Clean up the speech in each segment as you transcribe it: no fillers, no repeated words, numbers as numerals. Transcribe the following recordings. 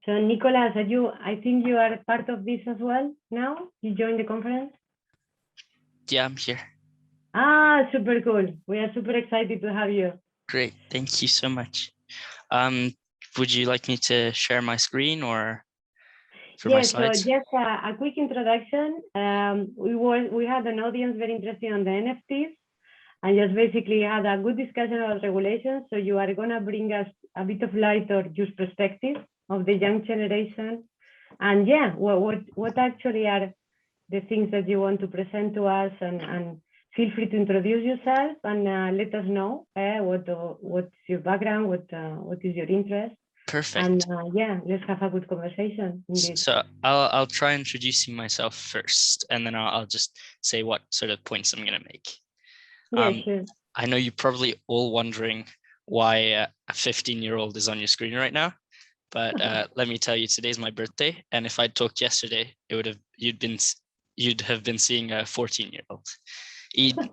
So Nicolas, I think you are part of this as well now? You joined the conference? Yeah, I'm here. Ah, super cool. We are super excited to have you. Great, thank you so much. Would you like me to share my screen or for my Yes, so slides? just a quick introduction. We had an audience very interested on the NFTs and just basically had a good discussion about regulations. So you are gonna bring us a bit of light or just perspective of the young generation. And yeah, what actually are the things that you want to present to us, and feel free to introduce yourself and let us know what's your background, what is your interest. Perfect. And yeah, let's have a good conversation. Indeed. So I'll try introducing myself first, and then I'll just say what sort of points I'm gonna make. Yeah, sure. I know you're probably all wondering why a 15-year-old is on your screen right now, but let me tell you, today's my birthday, and if I'd talked yesterday, you'd have been seeing a 14-year-old.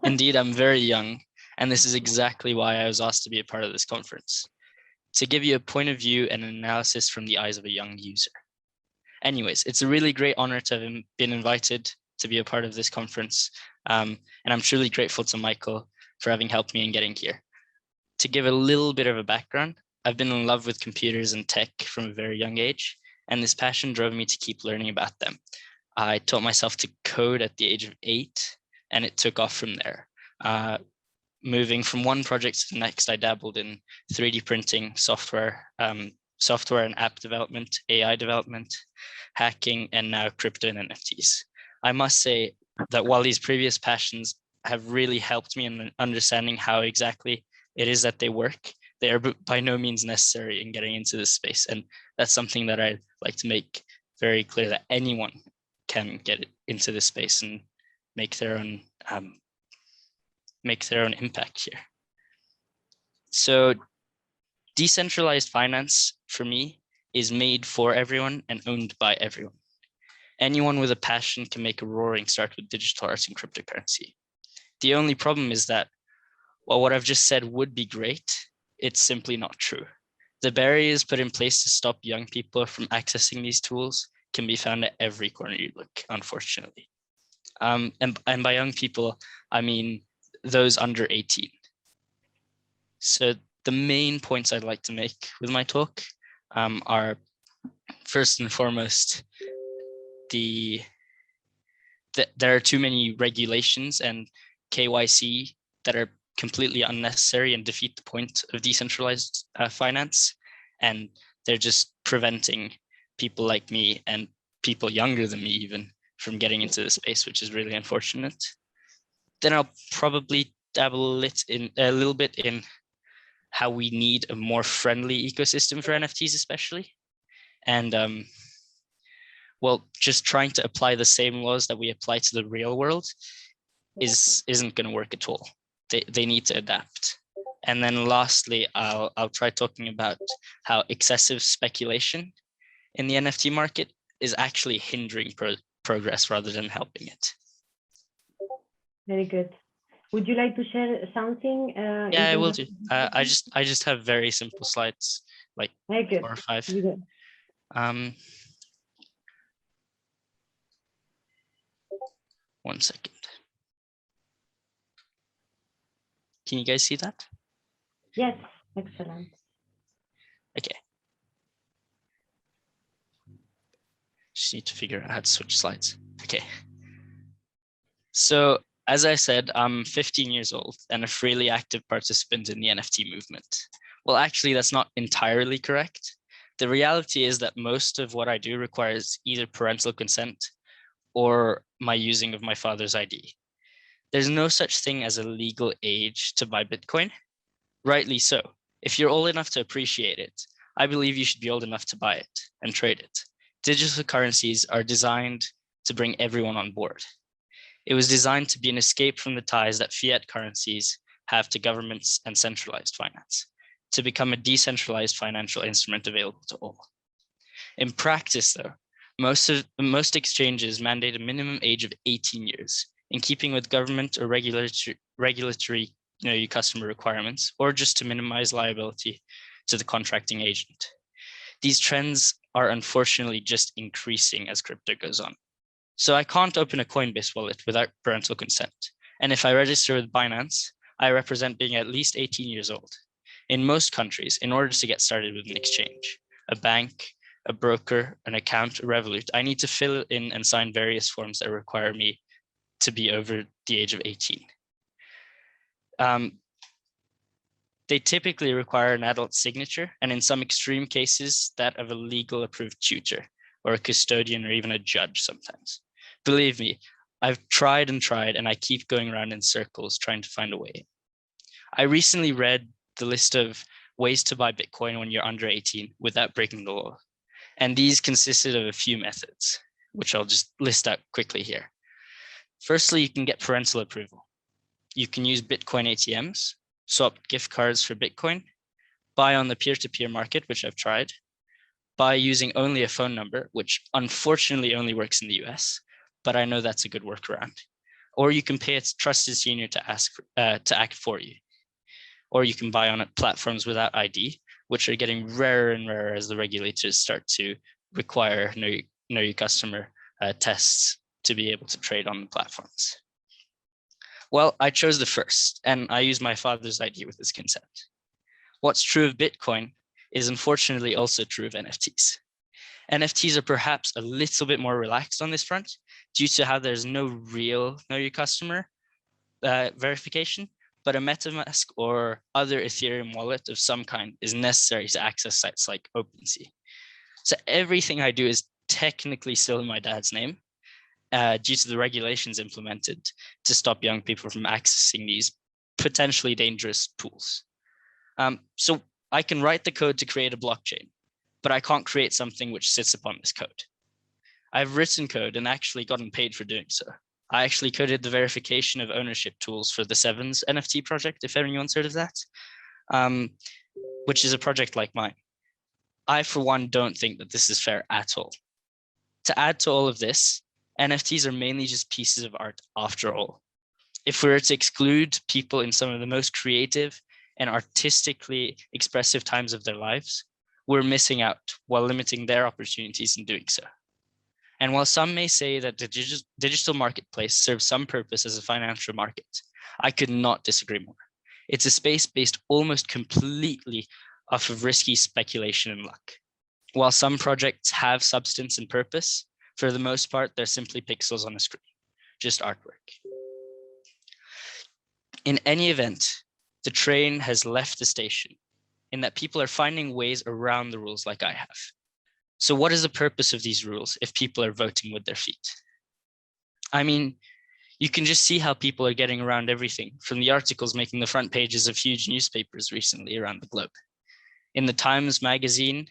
Indeed, I'm very young, and this is exactly why I was asked to be a part of this conference, to give you a point of view and an analysis from the eyes of a young user. Anyways, it's a really great honor to have been invited to be a part of this conference, and I'm truly grateful to Michael for having helped me in getting here. To give a little bit of a background, I've been in love with computers and tech from a very young age, and this passion drove me to keep learning about them. I taught myself to code at the age of 8, and it took off from there. Moving from one project to the next, I dabbled in 3D printing, software and app development, AI development, hacking, and now crypto and NFTs. I must say that while these previous passions have really helped me in understanding how exactly it is that they work, they are by no means necessary in getting into this space. And that's something that I'd like to make very clear, that anyone can get into this space and make their own impact here. So decentralized finance for me is made for everyone and owned by everyone. Anyone with a passion can make a roaring start with digital art and cryptocurrency. The only problem is that, while what I've just said would be great, it's simply not true. The barriers put in place to stop young people from accessing these tools can be found at every corner you look, unfortunately. And by young people, I mean those under 18. So the main points I'd like to make with my talk are, first and foremost, there are too many regulations and KYC that are completely unnecessary and defeat the point of decentralized finance. And they're just preventing people like me and people younger than me even from getting into the space, which is really unfortunate. Then I'll probably dabble a little bit in how we need a more friendly ecosystem for NFTs especially. And well, just trying to apply the same laws that we apply to the real world isn't going to work at all. They need to adapt. And then lastly, I'll try talking about how excessive speculation in the NFT market is actually hindering progress rather than helping it. Very good. Would you like to share something? Yeah, I will do. I just have very simple slides, like 4 or 5. One second. Can you guys see that? Yes, excellent. Okay. Just need to figure out how to switch slides. Okay. So as I said, I'm 15 years old and a freely active participant in the NFT movement. Well, actually, that's not entirely correct. The reality is that most of what I do requires either parental consent or my using of my father's ID. There's no such thing as a legal age to buy Bitcoin. Rightly so. If you're old enough to appreciate it, I believe you should be old enough to buy it and trade it. Digital currencies are designed to bring everyone on board. It was designed to be an escape from the ties that fiat currencies have to governments and centralized finance, to become a decentralized financial instrument available to all. In practice, though, most exchanges mandate a minimum age of 18 years, in keeping with government or regulatory customer requirements, or just to minimize liability to the contracting agent. These trends are unfortunately just increasing as crypto goes on. So I can't open a Coinbase wallet without parental consent. And if I register with Binance, I represent being at least 18 years old. In most countries, in order to get started with an exchange, a bank, a broker, an account, a Revolut, I need to fill in and sign various forms that require me to be over the age of 18. They typically require an adult signature, and in some extreme cases, that of a legal approved tutor or a custodian or even a judge sometimes. Believe me, I've tried and tried, and I keep going around in circles trying to find a way. I recently read the list of ways to buy Bitcoin when you're under 18 without breaking the law. And these consisted of a few methods, which I'll just list out quickly here. Firstly, you can get parental approval. You can use Bitcoin ATMs, swap gift cards for Bitcoin, buy on the peer-to-peer market, which I've tried, buy using only a phone number, which unfortunately only works in the US, but I know that's a good workaround. Or you can pay a trusted senior to act for you. Or you can buy on platforms without ID, which are getting rarer and rarer as the regulators start to require know your customer tests to be able to trade on the platforms. Well, I chose the first, and I used my father's ID with his consent. What's true of Bitcoin is unfortunately also true of NFTs. NFTs are perhaps a little bit more relaxed on this front due to how there's no real know your customer verification, but a MetaMask or other Ethereum wallet of some kind is necessary to access sites like OpenSea. So everything I do is technically still in my dad's name due to the regulations implemented to stop young people from accessing these potentially dangerous tools. So I can write the code to create a blockchain, but I can't create something which sits upon this code. I've written code and actually gotten paid for doing so. I actually coded the verification of ownership tools for the Sevens NFT project, if anyone's heard of that, which is a project like mine. I, for one, don't think that this is fair at all. To add to all of this, NFTs are mainly just pieces of art after all. If we were to exclude people in some of the most creative and artistically expressive times of their lives, we're missing out while limiting their opportunities in doing so. And while some may say that the digital marketplace serves some purpose as a financial market, I could not disagree more. It's a space based almost completely off of risky speculation and luck. While some projects have substance and purpose, for the most part, they're simply pixels on a screen, just artwork. In any event, the train has left the station in that people are finding ways around the rules like I have. So what is the purpose of these rules if people are voting with their feet? I mean, you can just see how people are getting around everything from the articles making the front pages of huge newspapers recently around the globe. In the Times magazine,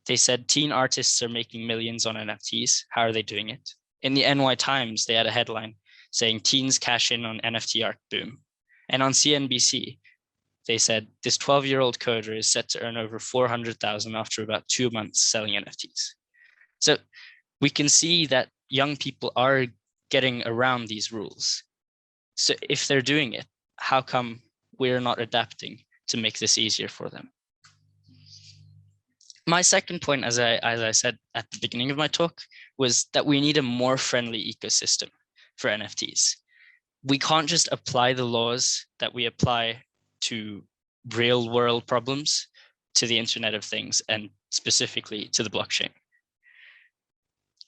they said teen artists are making millions on NFTs. How are they doing it? In the NY Times, they had a headline saying teens cash in on NFT art boom. And on CNBC, they said this 12-year-old coder is set to earn over $400,000 after about 2 months selling NFTs. So we can see that young people are getting around these rules. So if they're doing it, how come we're not adapting to make this easier for them? My second point, as I said at the beginning of my talk, was that we need a more friendly ecosystem for NFTs. We can't just apply the laws that we apply to real world problems to the Internet of Things and specifically to the blockchain.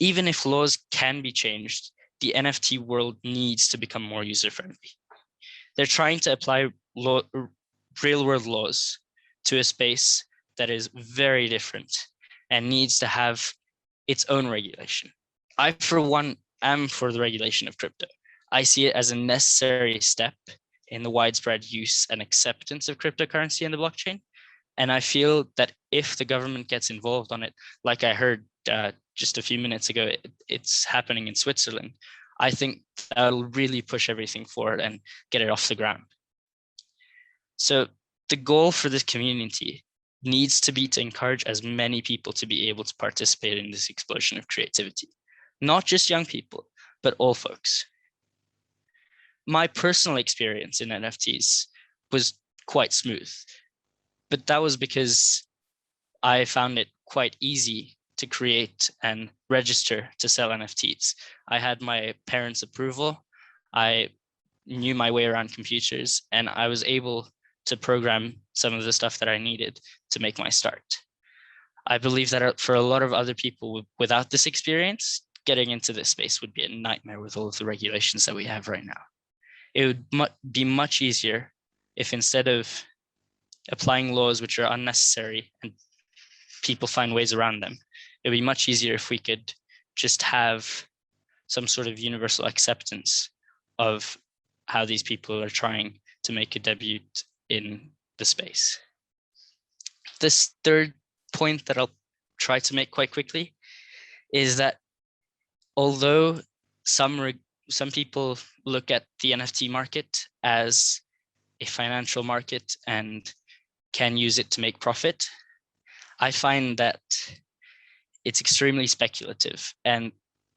Even if laws can be changed, the NFT world needs to become more user-friendly. They're trying to apply real world laws to a space that is very different and needs to have its own regulation. I, for one, am for the regulation of crypto. I see it as a necessary step in the widespread use and acceptance of cryptocurrency and the blockchain. And I feel that if the government gets involved on it, like I heard just a few minutes ago, it's happening in Switzerland, I think that'll really push everything forward and get it off the ground. So the goal for this community needs to be to encourage as many people to be able to participate in this explosion of creativity, not just young people, but all folks. My personal experience in NFTs was quite smooth, but that was because I found it quite easy to create and register to sell NFTs. I had my parents' approval. I knew my way around computers, and I was able to program some of the stuff that I needed to make my start. I believe that for a lot of other people without this experience, getting into this space would be a nightmare with all of the regulations that we have right now. It would be much easier if, instead of applying laws which are unnecessary and people find ways around them, it would be much easier if we could just have some sort of universal acceptance of how these people are trying to make a debut in the space. This third point that I'll try to make quite quickly is that although some people look at the NFT market as a financial market and can use it to make profit, I find that it's extremely speculative, and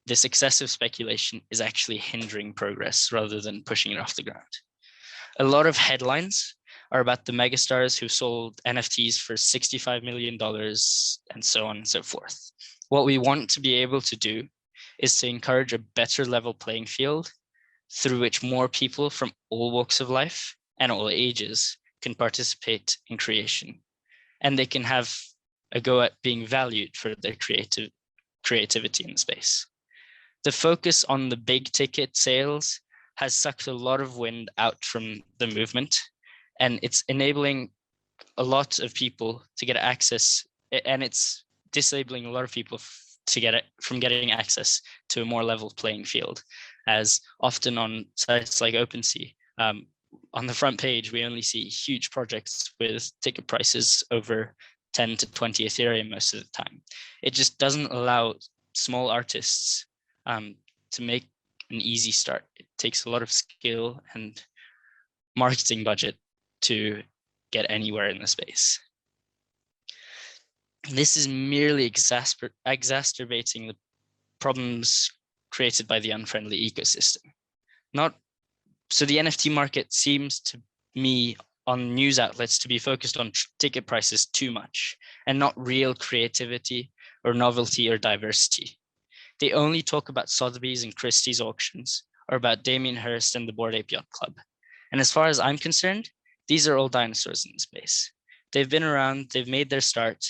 this excessive speculation is actually hindering progress rather than pushing it off the ground. A lot of headlines are about the megastars who sold NFTs for $65 million and so on and so forth. What we want to be able to do is to encourage a better level playing field through which more people from all walks of life and all ages can participate in creation, and they can have a go at being valued for their creativity in the space. The focus on the big ticket sales has sucked a lot of wind out from the movement, and it's enabling a lot of people to get access, and it's disabling a lot of people to get it from getting access to a more level playing field, as often on sites like OpenSea, on the front page, we only see huge projects with ticket prices over 10 to 20 Ethereum most of the time. It just doesn't allow small artists to make an easy start. It takes a lot of skill and marketing budget to get anywhere in the space. This is merely exacerbating the problems created by the unfriendly ecosystem. So the NFT market seems to me on news outlets to be focused on ticket prices too much and not real creativity or novelty or diversity. They only talk about Sotheby's and Christie's auctions or about Damien Hirst and the Bored Ape Yacht Club. And as far as I'm concerned, these are all dinosaurs in space. They've been around, they've made their start,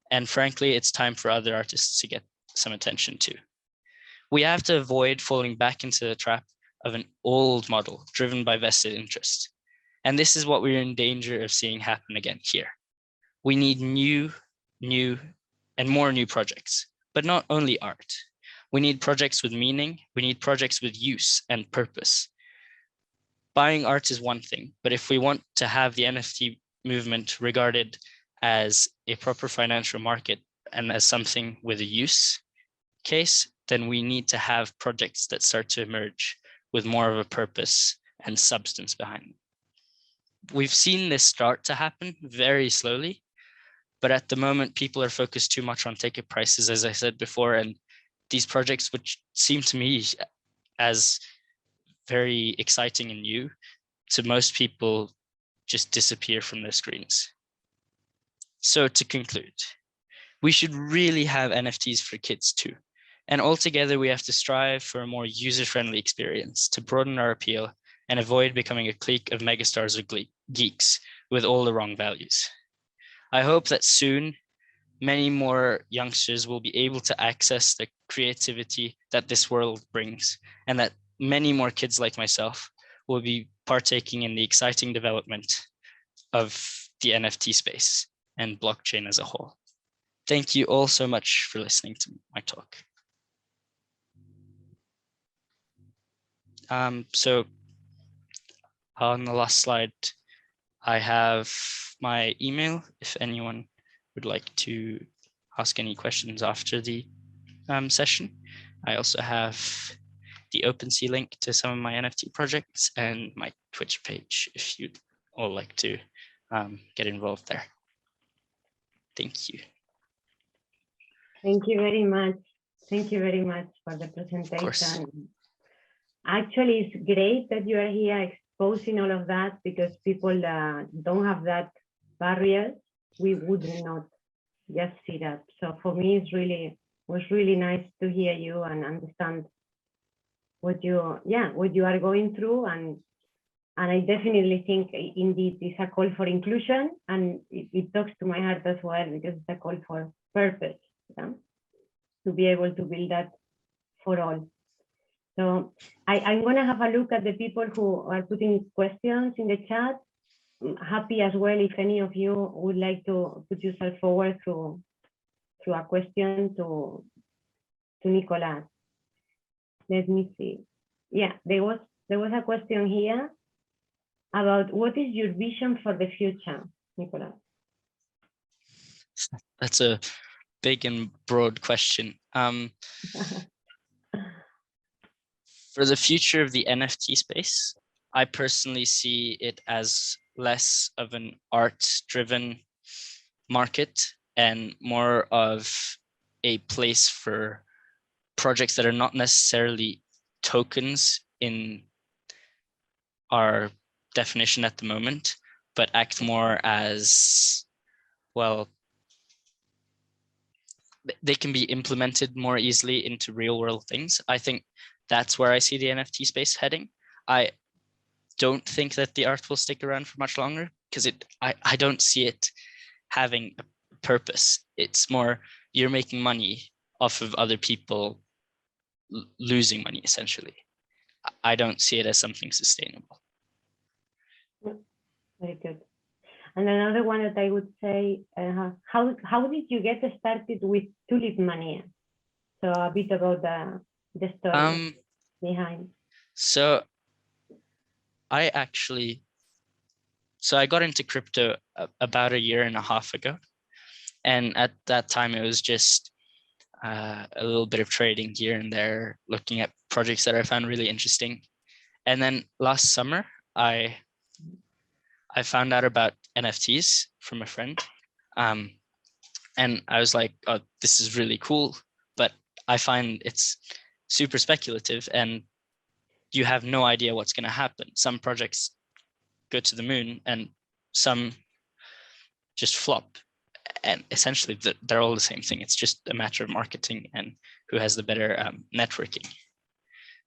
and frankly, it's time for other artists to get some attention too. We have to avoid falling back into the trap of an old model driven by vested interest. And this is what we're in danger of seeing happen again here. We need new, and more new projects, but not only art. We need projects with meaning. We need projects with use and purpose. Buying art is one thing, but if we want to have the NFT movement regarded as a proper financial market and as something with a use case, then we need to have projects that start to emerge with more of a purpose and substance behind them. We've seen this start to happen very slowly, but at the moment, people are focused too much on ticket prices, as I said before, and these projects, which seem to me as very exciting and new, to most people just disappear from their screens. So to conclude, we should really have NFTs for kids too. And altogether, we have to strive for a more user-friendly experience to broaden our appeal and avoid becoming a clique of megastars or geeks with all the wrong values. I hope that soon, many more youngsters will be able to access the creativity that this world brings, and that many more kids like myself will be partaking in the exciting development of the NFT space and blockchain as a whole. Thank you all so much for listening to my talk. So on the last slide, I have my email if anyone would like to ask any questions after the session. I also have the OpenSea link to some of my NFT projects and my Twitch page if you'd all like to get involved there. Thank you. Thank you very much. Thank you very much for the presentation. Actually, it's great that you are here exposing all of that, because people don't have that barrier. We would not just see that. So for me, was really nice to hear you and understand what you are going through, and I definitely think indeed it's a call for inclusion, and it talks to my heart as well, because it's a call for purpose, yeah? To be able to build that for all. So I'm going to have a look at the people who are putting questions in the chat. I'm happy as well if any of you would like to put yourself forward through a question to Nicolas. Let me see. Yeah, there was a question here about what is your vision for the future, Nicolas? That's a big and broad question. For the future of the NFT space, I personally see it as less of an art-driven market and more of a place for projects that are not necessarily tokens in our definition at the moment, but act more as, well, they can be implemented more easily into real world things. I think that's where I see the NFT space heading. I don't think that the art will stick around for much longer, because I don't see it having a purpose. It's more you're making money off of other people losing money, essentially. I don't see it as something sustainable. Very good. And another one that I would say, how did you get started with Tulip Mania? So a bit about the story behind. So I got into crypto about a year and a half ago. And at that time, it was just a little bit of trading here and there, looking at projects that I found really interesting. And then last summer, I found out about NFTs from a friend. And I was like, oh, this is really cool. But I find it's super speculative and you have no idea what's going to happen. Some projects go to the moon and some just flop. And essentially, they're all the same thing. It's just a matter of marketing and who has the better networking.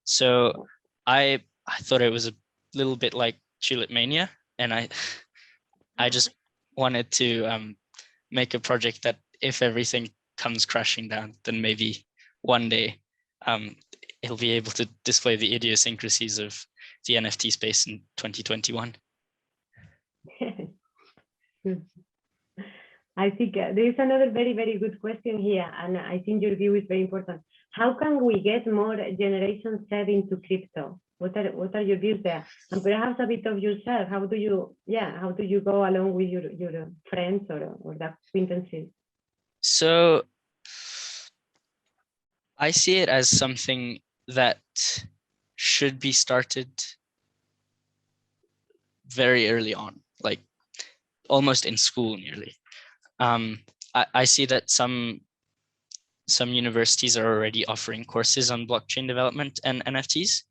So I thought it was a little bit like Tulip Mania, and I just wanted to make a project that if everything comes crashing down, then maybe one day it'll be able to display the idiosyncrasies of the NFT space in 2021. I think there is another very, very good question here, and I think your view is very important. How can we get more Generation Z into crypto? What are your views there? And perhaps a bit of yourself. How do you go along with your friends or the acquaintances? So I see it as something that should be started very early on, like almost in school nearly. I see that some universities are already offering courses on blockchain development and NFTs.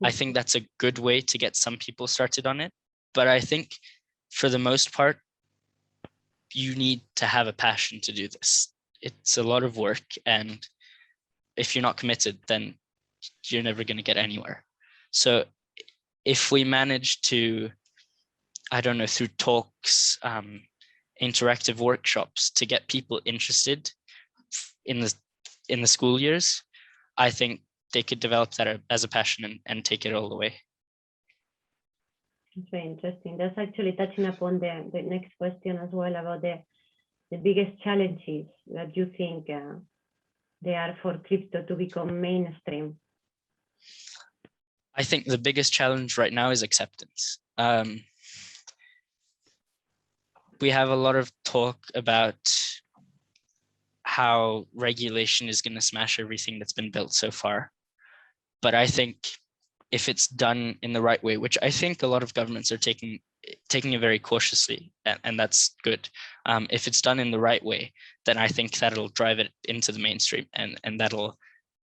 I think that's a good way to get some people started on it. But I think for the most part, you need to have a passion to do this. It's a lot of work. And if you're not committed, then you're never going to get anywhere. So if we manage to, I don't know, through talks, interactive workshops to get people interested in the school years, I think they could develop that as a passion and take it all the way. It's very interesting. That's actually touching upon the next question as well, about the biggest challenges that you think there are for crypto to become mainstream. I think the biggest challenge right now is acceptance. We have a lot of talk about how regulation is going to smash everything that's been built so far. But I think if it's done in the right way, which I think a lot of governments are taking it very cautiously, and that's good. If it's done in the right way, then I think that'll drive it into the mainstream, and that'll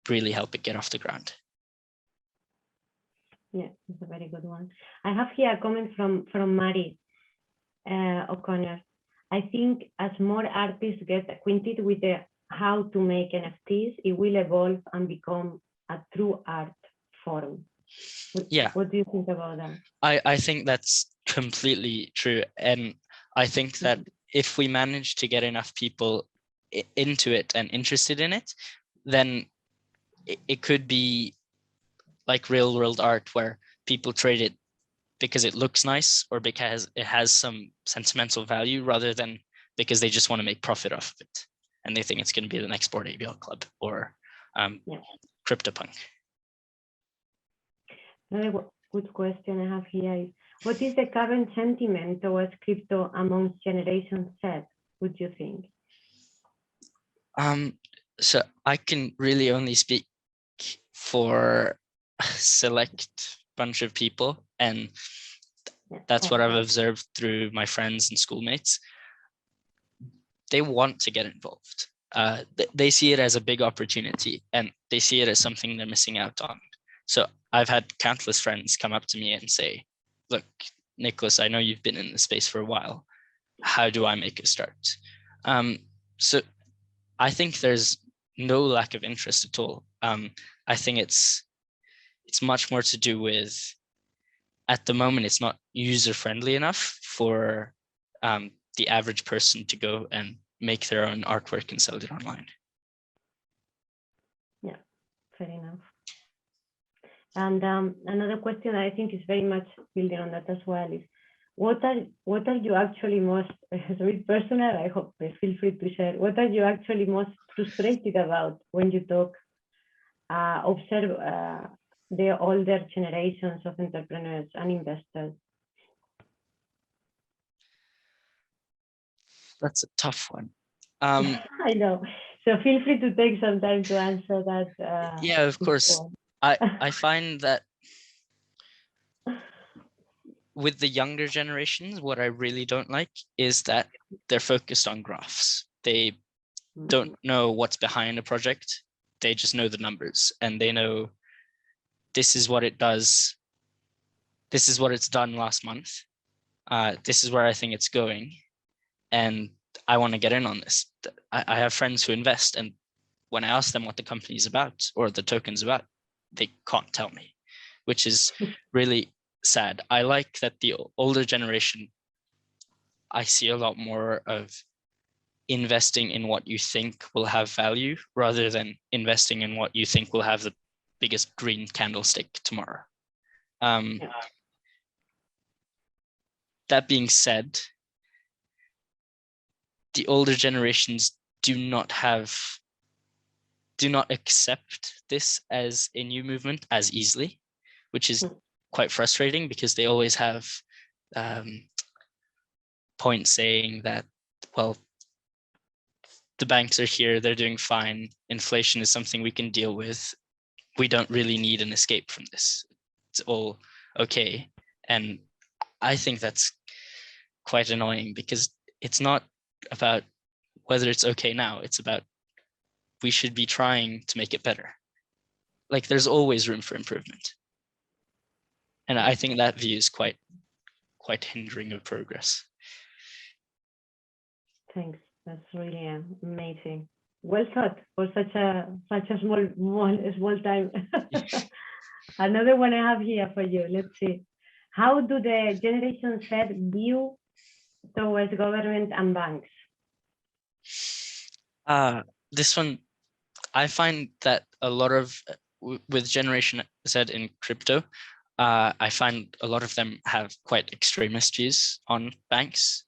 really help it get off the ground. Yeah, it's a very good one. I have here a comment from Mari O'Connor. I think as more artists get acquainted with how to make NFTs, it will evolve and become a true art form. Yeah. What do you think about that? I think that's completely true. And I think that if we manage to get enough people into it and interested in it, then it could be like real world art where people trade it because it looks nice or because it has some sentimental value rather than because they just want to make profit off of it. And they think it's going to be the next Bored Ape Yacht Club or CryptoPunk. Another good question I have here is, what is the current sentiment towards crypto amongst Generation Z, would you think? So I can really only speak for a select bunch of people, and that's what I've observed through my friends and schoolmates. They want to get involved. They see it as a big opportunity and they see it as something they're missing out on. So I've had countless friends come up to me and say, look, Nicholas, I know you've been in the space for a while. How do I make a start? So I think there's no lack of interest at all. I think it's much more to do with, at the moment, it's not user-friendly enough for the average person to go and make their own artwork and sell it online. Yeah, fair enough. And another question I think is very much building on that as well is, what are you actually most, it's a bit personal, I hope, feel free to share, what are you actually most frustrated about when you talk, observe the older generations of entrepreneurs and investors? That's a tough one. I know. So feel free to take some time to answer that. Yeah, of course. I find that with the younger generations, what I really don't like is that they're focused on graphs. They don't know what's behind a project. They just know the numbers and they know this is what it does. This is what it's done last month. This is where I think it's going. And I want to get in on this. I have friends who invest, and when I ask them what the company is about or the token's about, they can't tell me, which is really sad. I like that the older generation, I see a lot more of investing in what you think will have value rather than investing in what you think will have the biggest green candlestick tomorrow. That being said, the older generations do not accept this as a new movement as easily, which is quite frustrating because they always have points saying that, well, the banks are here, they're doing fine. Inflation is something we can deal with. We don't really need an escape from this. It's all okay. And I think that's quite annoying because it's not about whether it's okay now. It's about we should be trying to make it better. Like there's always room for improvement. And I think that view is quite hindering of progress. Thanks. That's really amazing. Well thought for such a small time. Another one I have here for you. Let's see. How do the Generation Z view towards government and banks? This one, I find that a lot of, with Generation Z in crypto, I find a lot of them have quite extremist views on banks.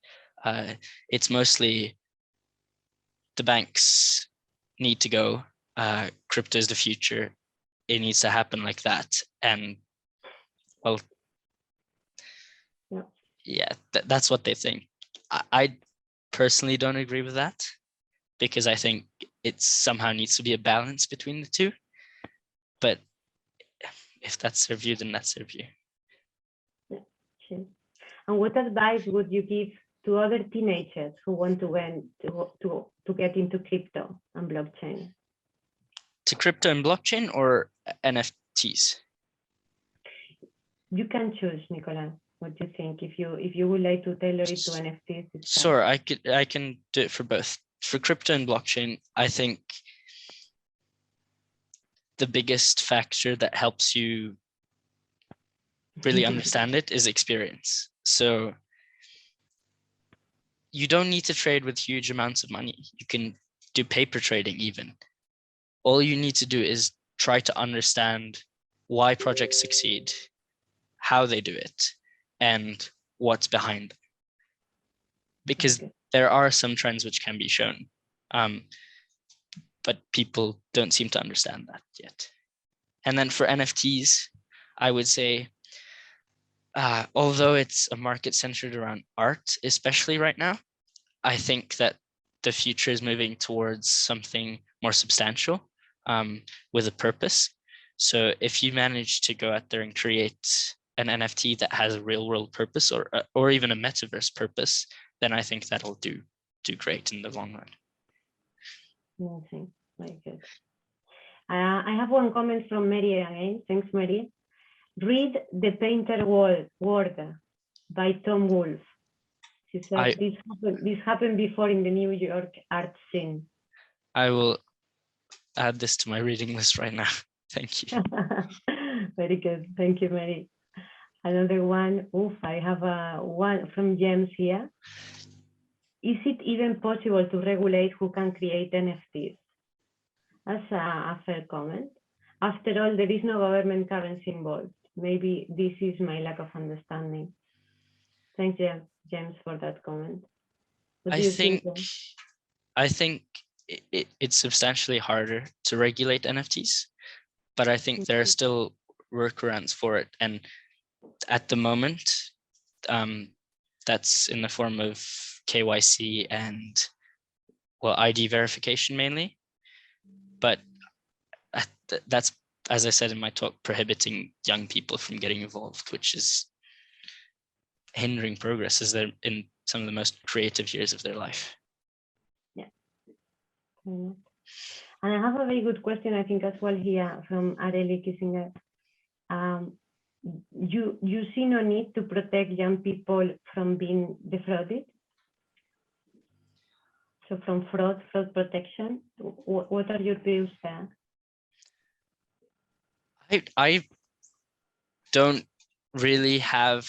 It's mostly the banks need to go. Crypto is the future. It needs to happen like that. And well, yeah, that's what they think. I personally don't agree with that because I think it somehow needs to be a balance between the two. But if that's their view, then that's their view. Yeah, sure. And what advice would you give to other teenagers who want to get into crypto and blockchain? To crypto and blockchain or NFTs? You can choose, Nicolas. What do you think? If you would like to tailor it to NFTs, it's fine. Sure, I can do it for both. For crypto and blockchain, I think the biggest factor that helps you really understand it is experience. So you don't need to trade with huge amounts of money. You can do paper trading even. All you need to do is try to understand why projects succeed, how they do it, and what's behind them. Because there are some trends which can be shown, but people don't seem to understand that yet. And then for NFTs, I would say, although it's a market centered around art, especially right now, I think that the future is moving towards something more substantial, with a purpose. So if you manage to go out there and create an NFT that has a real world purpose, or even a metaverse purpose, then I think that'll do great in the long run. Amazing. Very good. I have one comment from Mary again. Thanks, Mary. Read The Painter World by Tom Wolfe. She said this happened before in the New York art scene. I will add this to my reading list right now. Thank you. Very good. Thank you, Mary. Another one. I have one from James here. Is it even possible to regulate who can create NFTs? That's a fair comment. After all, there is no government currency involved. Maybe this is my lack of understanding. Thanks, James, for that comment. I think it's substantially harder to regulate NFTs, but I think there are still workarounds for it. And at the moment, that's in the form of KYC and, well, ID verification mainly. But that's, as I said in my talk, prohibiting young people from getting involved, which is hindering progress as they're in some of the most creative years of their life. Yeah. And I have a very good question, I think, as well here from Areli Kissinger. You see no need to protect young people from being defrauded? So from fraud protection, what are your views there? I don't really have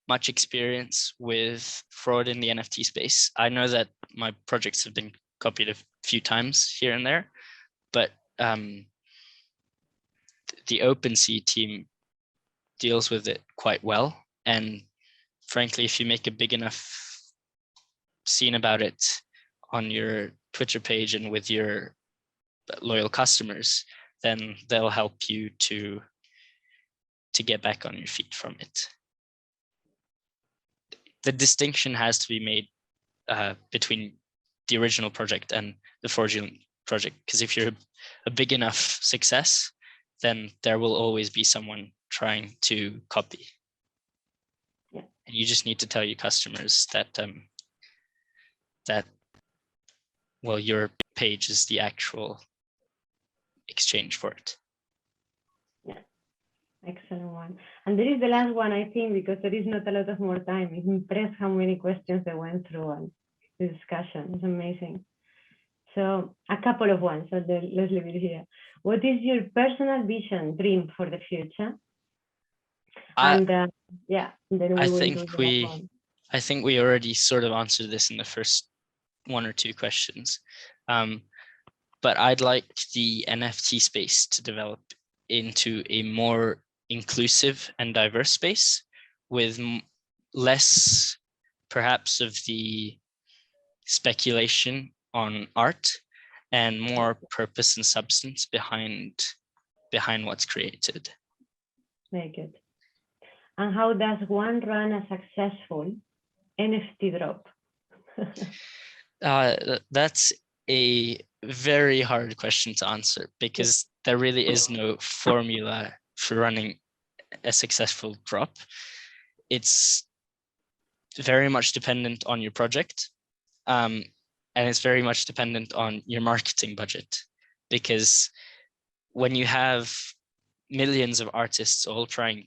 much experience with fraud in the NFT space. I know that my projects have been copied a few times here and there, but the OpenSea team deals with it quite well. And frankly, if you make a big enough scene about it on your Twitter page and with your loyal customers, then they'll help you to get back on your feet from it. The distinction has to be made between the original project and the fraudulent project, because if you're a big enough success, then there will always be someone trying to copy. Yeah. And you just need to tell your customers that well, your page is the actual exchange for it. Yeah, excellent one. And there is the last one, I think, because there is not a lot of more time. I'm impressed how many questions they went through on the discussion. It's amazing. So a couple of ones, so let's leave it here. What is your personal vision, dream for the future? And yeah, then we will do the last one. I think we already sort of answered this in the first one or two questions. But I'd like the NFT space to develop into a more inclusive and diverse space with less perhaps of the speculation on art and more purpose and substance behind what's created. Very good. And how does one run a successful NFT drop? That's a very hard question to answer, because there really is no formula for running a successful drop. It's very much dependent on your project, and it's very much dependent on your marketing budget, because when you have millions of artists all trying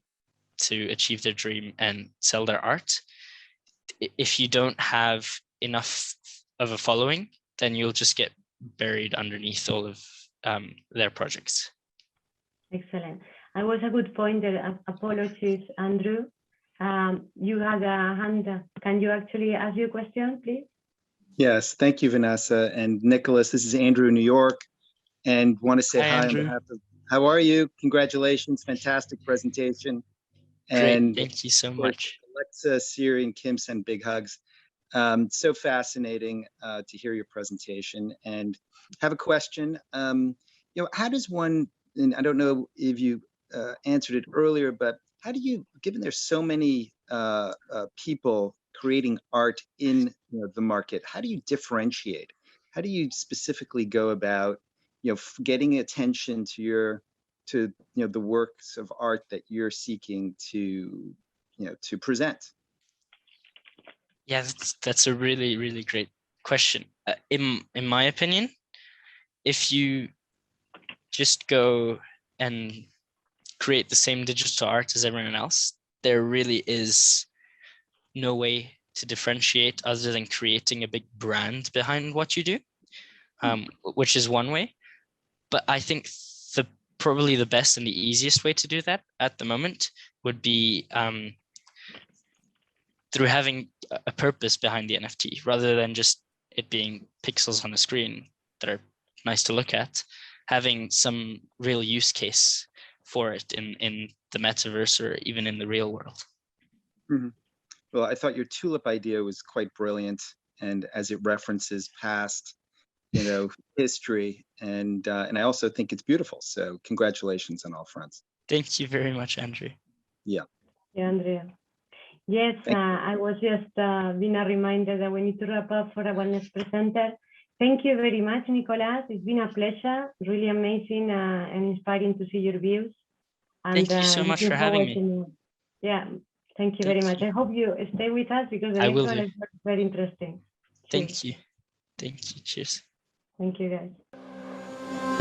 to achieve their dream and sell their art. If you don't have enough of a following, then you'll just get buried underneath all of their projects. Excellent. And was a good point there. Apologies, Andrew. You had a hand. Can you actually ask your question, please? Yes, thank you, Vanessa and Nicholas. This is Andrew in New York, and want to say hi Andrew. on behalf of. How are you? Congratulations, fantastic presentation. Great, And thank you so of course, much. Alexa, Siri, and Kim send big hugs. So fascinating to hear your presentation. And have a question. How does one? And I don't know if you answered it earlier, but how do you, given there's so many people creating art in the market, how do you differentiate? How do you specifically go about getting attention to the works of art that you're seeking to present? Yeah, that's a really, really great question. In my opinion, if you just go and create the same digital art as everyone else, there really is no way to differentiate other than creating a big brand behind what you do, which is one way. But I think probably the best and the easiest way to do that at the moment would be through having a purpose behind the NFT, rather than just it being pixels on a screen that are nice to look at, having some real use case for it in the metaverse or even in the real world. Mm-hmm. Well, I thought your tulip idea was quite brilliant, and as it references past, history, and I also think it's beautiful. So congratulations on all fronts. Thank you very much, Andrew. Yeah. Yeah, Andrea. Yes, I was just being a reminder that we need to wrap up for our next presenter. Thank you very much, Nicolas. It's been a pleasure, really amazing and inspiring to see your views. And, thank you so much for having me. Yeah, thank you very much. I hope you stay with us because the next one is very interesting. Thank you. Thank you. Cheers. Thank you, guys.